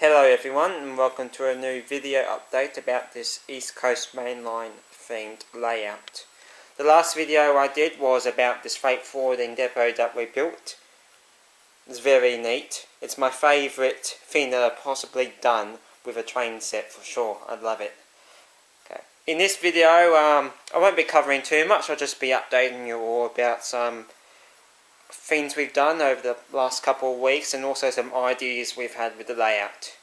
Hello everyone and welcome to a new video update about this East Coast Mainline themed layout. The last video I did was about this freight forwarding depot that we built. It's very neat. It's my favourite thing that I've possibly done with a train set for sure. I love it. Okay. In this video I won't be covering too much, I'll just be updating you all about some things we've done over the last couple of weeks and also some ideas we've had with the layout.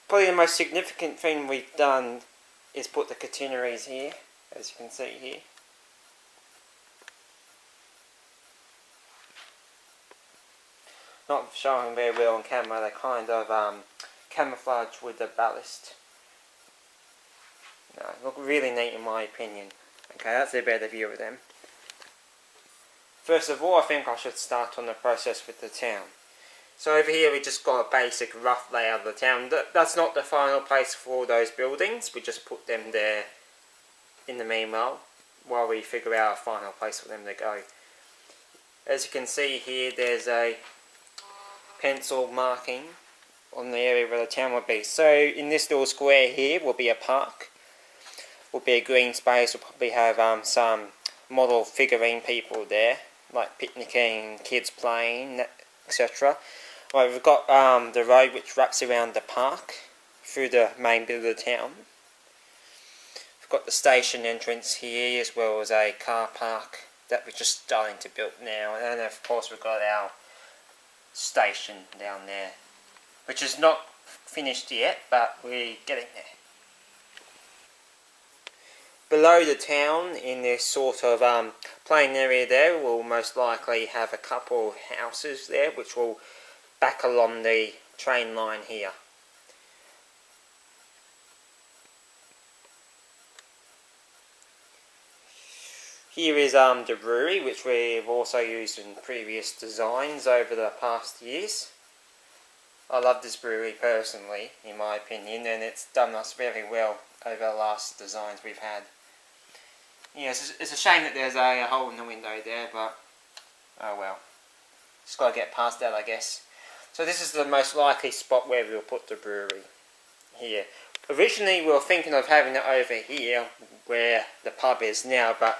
Probably the most significant thing we've done is put the catenaries here, as you can see here. Not showing very well on camera, they kind of camouflage with the ballast. No, look really neat in my opinion. Okay, that's a better view of them. First of all, I think I should start on the process with the town. So over here we just got a basic rough layout of the town. That's not the final place for all those buildings, we just put them there in the meanwhile, while we figure out a final place for them to go. As you can see here, there's a pencil marking on the area where the town will be. So in this little square here will be a park, will be a green space, we'll probably have some model figurine people there, like picnicking, kids playing, etc. Right, we've got the road which wraps around the park through the main bit of the town. We've got the station entrance here as well as a car park that we're just starting to build now, and of course we've got our station down there, which is not finished yet, but we're getting there. Below the town, in this sort of plain area there, we'll most likely have a couple of houses there which will back along the train line here. Here is the brewery, which we've also used in previous designs over the past years. I love this brewery personally, in my opinion, and it's done us very well over the last designs we've had. Yes, it's a shame that there's a hole in the window there, but oh well. Just got to get past that, I guess. So this is the most likely spot where we'll put the brewery, here. Originally we were thinking of having it over here, where the pub is now, but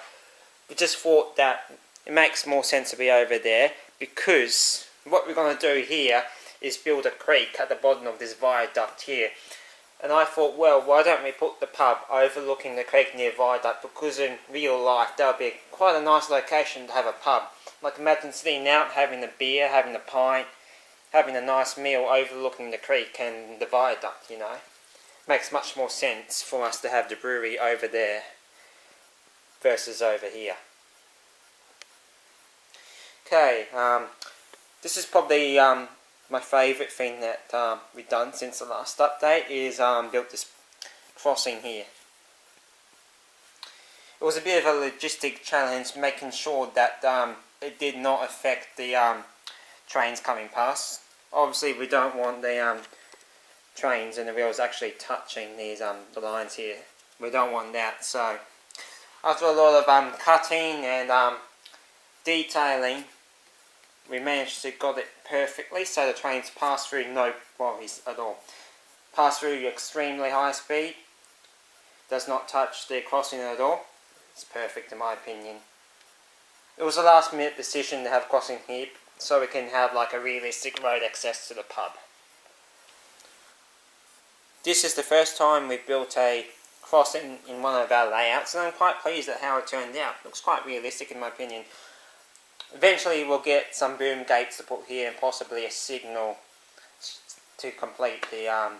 we just thought that it makes more sense to be over there, because what we're going to do here is build a creek at the bottom of this viaduct here. And I thought, well, why don't we put the pub overlooking the creek near viaduct, because in real life that would be quite a nice location to have a pub. Like imagine sitting out, having a beer, having a pint, having a nice meal overlooking the creek and the viaduct, you know. Makes much more sense for us to have the brewery over there versus over here. Okay, this is probably my favourite thing that we've done since the last update is built this crossing here. It was a bit of a logistic challenge making sure that it did not affect the trains coming past. Obviously we don't want the trains and the wheels actually touching these the lines here. We don't want that, so after a lot of cutting and detailing, we managed to got it perfectly so the trains pass through no worries at all. Pass through extremely high speed, does not touch the crossing at all. It's perfect in my opinion. It was a last minute decision to have crossing here so we can have like a realistic road access to the pub. This is the first time we've built a crossing in one of our layouts, and I'm quite pleased at how it turned out. It looks quite realistic in my opinion. Eventually we'll get some boom gates to put here and possibly a signal to complete the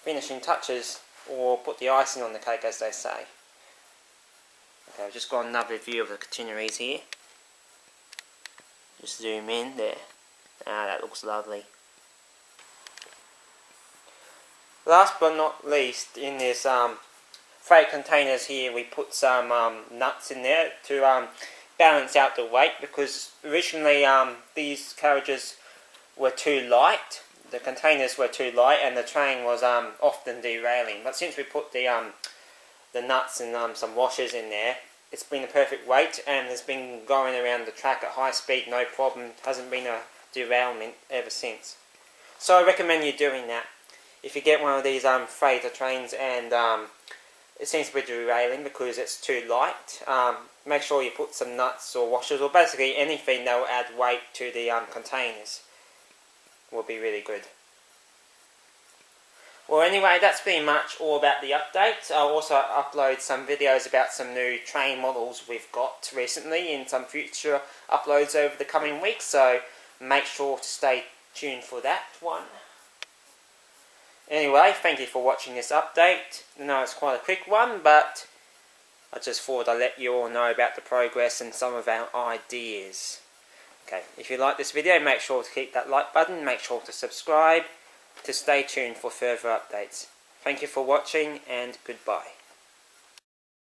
finishing touches, or put the icing on the cake as they say. Okay, I've just got another view of the catenaries here. Just zoom in there. Ah, that looks lovely. Last but not least, in this freight containers here, we put some nuts in there to balance out the weight, because originally these carriages were too light, the containers were too light, and the train was often derailing. But since we put the nuts and some washers in there, it's been a perfect weight, and it's been going around the track at high speed, no problem. Hasn't been a derailment ever since. So I recommend you doing that. if you get one of these freighter trains and it seems to be derailing because it's too light, make sure you put some nuts or washers or basically anything that will add weight to the containers. Will be really good. Well, anyway, that's pretty much all about the update. I'll also upload some videos about some new train models we've got recently in some future uploads over the coming weeks, so make sure to stay tuned for that one. Anyway, thank you for watching this update. I know it's quite a quick one, but I just thought I'd let you all know about the progress and some of our ideas. Okay, if you like this video, make sure to click that like button, make sure to subscribe to stay tuned for further updates. Thank you for watching and goodbye.